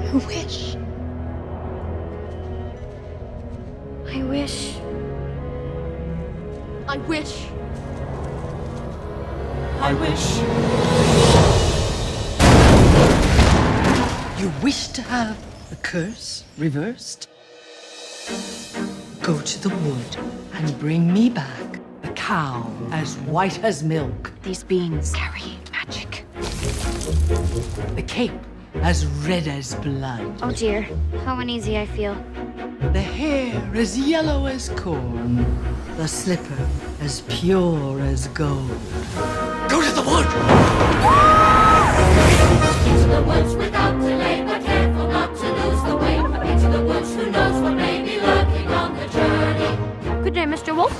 I wish. I wish. I wish. I wish. You wish to have the curse reversed? Go to the wood and bring me back a cow as white as milk. These beans carry magic. The cape as red as blood. Oh dear, how uneasy I feel. The hair as yellow as corn. The slipper as pure as gold. Go to the wood! Into the woods without delay, but careful not to lose the way. Into the woods, who knows what may be lurking on the journey. Good day, Mr. Wolf.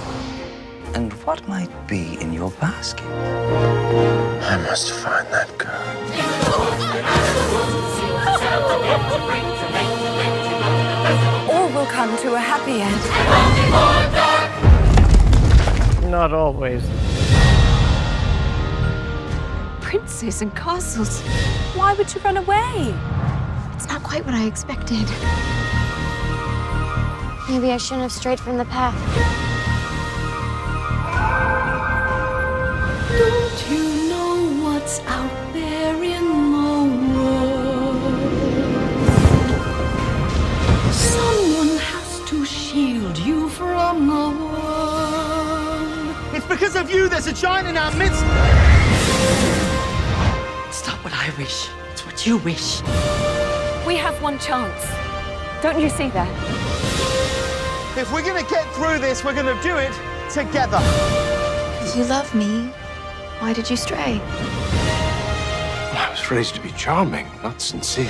And what might be in your basket? I must find that girl. Into the woods, without the woods, to see what's out to live, to bring, to make, to live, to know the festival. All will come to a happy end. And only more dark. Not always. Princes and castles. Why would you run away? It's not quite what I expected. Maybe I shouldn't have strayed from the path. Don't you know what's out there in the world? Someone has to shield you from the world. It's because of you there's a giant in our midst. It's not what I wish. It's what you wish. We have one chance. Don't you see that? If we're gonna get through this, we're gonna do it together. You love me. Why did you stray? I was raised to be charming, not sincere.